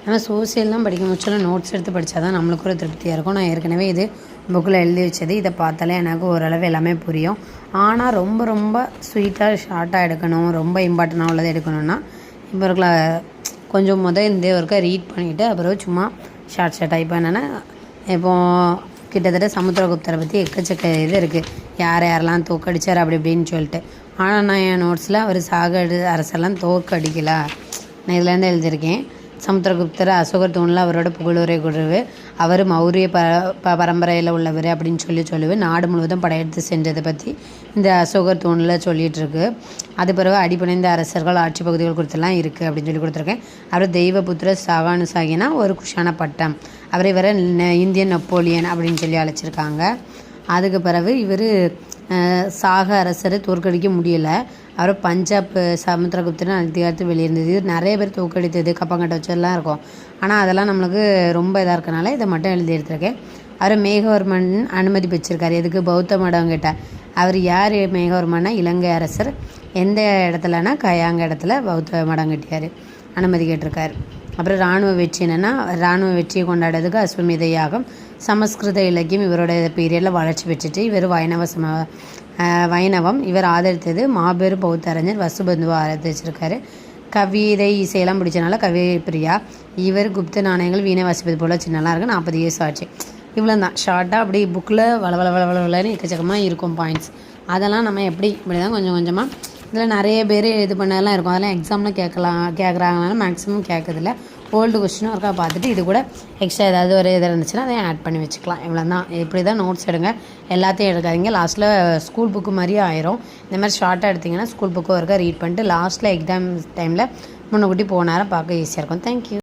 நம்ம சோசியல்லாம் படிக்க முடிச்சாலும் நோட்ஸ் எடுத்து படித்தா தான் நம்மளுக்கு ஒரு திருப்தியாக இருக்கும். நான் ஏற்கனவே இது புக்கில் எழுதி வச்சது. இதை பார்த்தாலே எனக்கு ஓரளவு எல்லாமே புரியும். ஆனால் ரொம்ப ரொம்ப ஸ்வீட்டாக ஷார்ட்டாக எடுக்கணும், ரொம்ப இம்பார்ட்டண்டாக உள்ளதை எடுக்கணும்னா இப்போ இருக்கிற கொஞ்சம் இந்த ஒர்க்கை ரீட் பண்ணிவிட்டு அப்புறம் சும்மா ஷார்ட்டாக இப்போ என்னென்னா இப்போது கிட்டத்தட்ட சமுத்திரகுப்தரை பற்றி எக்கச்சக்க இது இருக்குது, யாரெல்லாம் தோக்கடிச்சார் அப்படி இப்படின்னு சொல்லிட்டு. ஆனால் நான் என் நோட்ஸில் அவர் அரசெல்லாம் தோக்கடிக்கல, நான் இதுலேருந்து எழுதியிருக்கேன். சமுத்திரகுப்தர் அசோகர் தூணில் அவரோட புகழுரை கூறுவு, அவர் மௌரிய பரம்பரையில் உள்ளவர் அப்படின்னு சொல்லுவேன். நாடு முழுவதும் படையெடுத்து சென்றதை பற்றி இந்த அசோகர் தூணில் சொல்லிகிட்ருக்கு. அது பிறகு அடிபணிந்த அரசர்கள் ஆட்சி பகுதிகள் குறித்தெல்லாம் இருக்குது அப்படின்னு சொல்லி கொடுத்துருக்கேன். அவர் தெய்வபுத்திர சாகானுசாகினா ஒரு குஷான பட்டம், அவரை வர இந்தியன் நெப்போலியன் அப்படின்னு சொல்லி அழைச்சிருக்காங்க. அதுக்கு பிறகு இவர் சாக அரசரை தோற்கடிக்க முடியலை. அவர் பஞ்சாப் சமுத்திரகுப்தன் அதிகாரத்தை வெளியிருந்தது. இது நிறைய பேர் தோற்கடித்தது கப்பங்கட்டை வச்சதெல்லாம் இருக்கும். ஆனால் அதெல்லாம் நம்மளுக்கு ரொம்ப இதாக இருக்கனால இதை மட்டும் எழுதி எடுத்திருக்கேன். அவர் மேகவர்மன் அனுமதி பெற்றிருக்காரு. எதுக்கு? பௌத்த மடம் கேட்டார். அவர் யார் மேகவர்மன்னா இலங்கை அரசர். எந்த இடத்துலனா கயாங்க இடத்துல பௌத்த மடம் கட்டியார், அனுமதி கேட்டிருக்காரு. அப்புறம் இராணுவ வெற்றி என்னென்னா இராணுவ வெற்றியை கொண்டாடுறதுக்கு அஸ்வமேத யாகம். சமஸ்கிருத இலக்கியம் இவரோட பீரியடில் வளர்ச்சி பெற்றுட்டு இவர் வைணவம் இவர் ஆதரித்தது. மாபெரும் பௌத்த அறிஞர் வசுபந்துவை ஆதரிச்சிருக்காரு. கவிதை இசையெல்லாம் பிடிச்சனால கவி பிரியா. இவர் குப்த நாணயங்கள் வீணை வாசிப்பது போல் சின்னலாம் இருக்குது. 40 இயர்ஸ் ஆச்சு. இவ்வளோ தான் ஷார்ட்டாக அப்படி புக்கில் வளவளன்னு எக்கச்சக்கமாக இருக்கும் பாயிண்ட்ஸ். அதெல்லாம் நம்ம எப்படி இப்படி தான் கொஞ்சம் கொஞ்சமாக இதில் நிறைய பேர் இது பண்ணதெல்லாம் இருக்கும். அதெல்லாம் எக்ஸாமில் கேட்குறாங்கனால மேக்ஸிமம் கேட்குறதில்ல. ஓல்டு கொஸ்டினும் ஒருக்கா பார்த்துட்டு இது கூட எக்ஸ்ட்ரா ஏதாவது ஒரு இது இருந்துச்சுன்னா அதை ஆட் பண்ணி வச்சுக்கலாம். இவ்வளோ தான். இப்படி தான் நோட்ஸ் எடுங்க, எல்லாத்தையும் எடுக்காதீங்க. லாஸ்ட்டில் ஸ்கூல் புக்கு மாதிரியே ஆயிரும். இந்த மாதிரி ஷார்ட்டாக எடுத்திங்கன்னா ஸ்கூல் புக்கு ஒருக்கா ரீட் பண்ணிட்டு லாஸ்ட்டில் எக்ஸாம் டைமில் முன்னக்கூட்டி போனாலும் பார்க்க ஈஸியாக இருக்கும். தேங்க்யூ.